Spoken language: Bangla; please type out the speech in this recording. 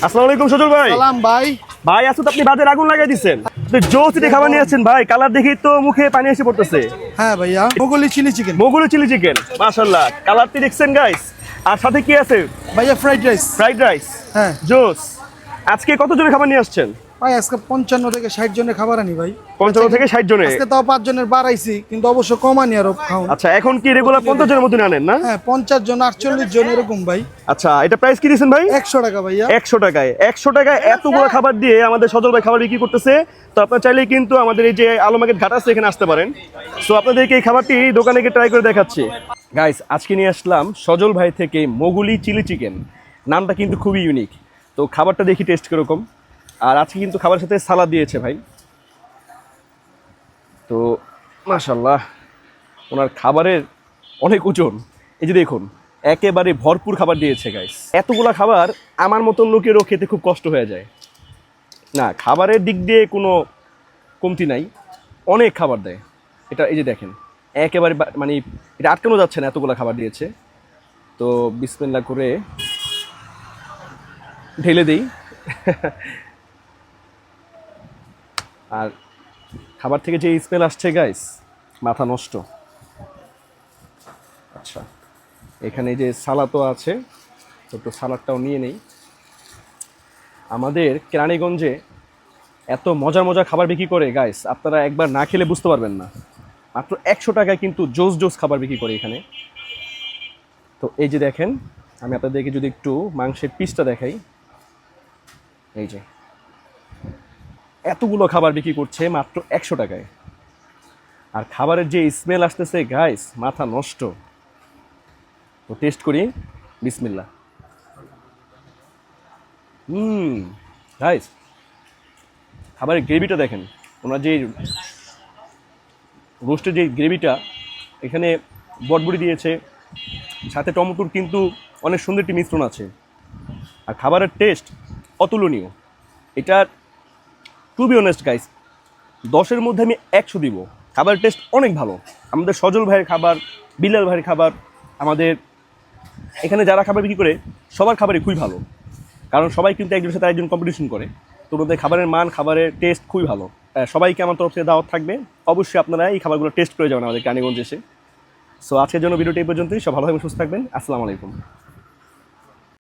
আসসালামু আলাইকুম সজল ভাই। সালাম ভাই। ভাই আজকে তো আপনি বাজারে আগুন লাগাই দিচ্ছেন। জোসিতে খাবার নিয়ে আসছেন ভাই, কালার দেখেই তো মুখে পানি এসে পড়তেছে। হ্যাঁ ভাইয়া, Mughlai chilli chicken. Mughlai chilli chicken, মাশাআল্লাহ কালারটি দেখছেন গাইস। আর সাথে কি আছে? ভাইয়া ফ্রাইড রাইস। Fried rice. হ্যাঁ জোস। আজকে কতজনের খাবার নিয়ে আসছেন? ভাই আজকে 55 থেকে 60 জনের খাবার আনি ভাই। 55 থেকে 60 জনের। আজকে তাও 5 জনের বাড়াইছি, কিন্তু অবশ্য কমানি আরো খাও। আচ্ছা, এখন কি রেগুলার 50 জনের মতো আনেন না? হ্যাঁ 50 জন 48 জন এরকম ভাই। আচ্ছা, এটা প্রাইস কি দিয়েছেন ভাই? 100 টাকা ভাইয়া। 100 টাকায় 100 টাকায় এতগুলো খাবার দিয়ে আমাদের সজল ভাই খাবার বিক্রি করতেছে। তো আপনারা চাইলেই কিন্তু আমাদের এই যে আলো মার্কেট ঘাট আছে, এখানে আসতে পারেন। সো আপনাদেরকে এই খাবারটি দোকানে গিয়ে ট্রাই করে দেখাচ্ছি। গাইস, আজকে নিয়ে আসলাম সজল ভাই থেকে মোগলাই চিলি চিকেন। নামটা কিন্তু খুবই ইউনিক। তো খাবারটা দেখি টেস্ট কিরকম। আর আজকে কিন্তু খাবারের সাথে সালাদ দিয়েছে ভাই। তো মাশাআল্লাহ, ওনার খাবারের অনেক ওজন। এই যে দেখুন, একেবারে ভরপুর খাবার দিয়েছে গাইস। এতগুলা খাবার আমার মতন লোকেরও খেতে খুব কষ্ট হয়ে যায় না। খাবারের দিক দিয়ে কোনো কমতি নাই, অনেক খাবার দেয় এটা। এই যে দেখেন, একেবারে মানে এটা আটকানো যাচ্ছে না, এতগুলা খাবার দিয়েছে। তো বিসমিল্লাহ করে ঢেলে দিই। আর খাবার থেকে যে স্মেল আসছে গাইস, মাথা নষ্ট। আচ্ছা, এখানে যে সালাদও আছে, তো একটু সালাদটাও নিয়ে নেই। আমাদের কেরানীগঞ্জে এত মজার মজার খাবার বিক্রি করে গাইস, আপনারা একবার না খেলে বুঝতে পারবেন না। মাত্র 100 টাকায় কিন্তু জোস জোস খাবার বিক্রি করে এখানে। তো এই যে দেখেন, আমি আপনাদেরকে যদি একটু মাংসের পিসটা দেখাই, এই যে এতগুলো খাবার বিক্রি করছে মাত্র 100 টাকায়। আর খাবারের যে স্মেল আসতেছে গাইস, মাথা নষ্ট। তো টেস্ট করি, বিসমিল্লাহ। গাইস, খাবারের গ্রেভিটা দেখেন। ওনার যে রোস্টের যে গ্রেভিটা, এখানে বটবড়ি দিয়েছে, সাথে টমেটোর কিন্তু অনেক সুন্দর একটি মিশ্রণ আছে। আর খাবারের টেস্ট অতুলনীয়। এটার টু বি অনেস্ট গাইস, 10-এর মধ্যে আমি 100 দিব। খাবারের টেস্ট অনেক ভালো। আমাদের সজল ভাইয়ের খাবার, বিলাল ভাইয়ের খাবার, আমাদের এখানে যারা খাবার বিক্রি করে সবার খাবারই খুবই ভালো। কারণ সবাই কিন্তু একজনের সাথে একজন কম্পিটিশন করে। তো ওদের খাবারের মান, খাবারের টেস্ট খুবই ভালো। সবাইকে আমার তরফ থেকে দাওয়াত থাকবে, অবশ্যই আপনারা এই খাবারগুলো টেস্ট করে যাবেন আমাদের কেরানীগঞ্জে এসে। সো আজকের জন্য ভিডিওটি এই পর্যন্তই। সব ভালো থাকবেন, সুস্থ থাকবেন। আসসালামু আলাইকুম।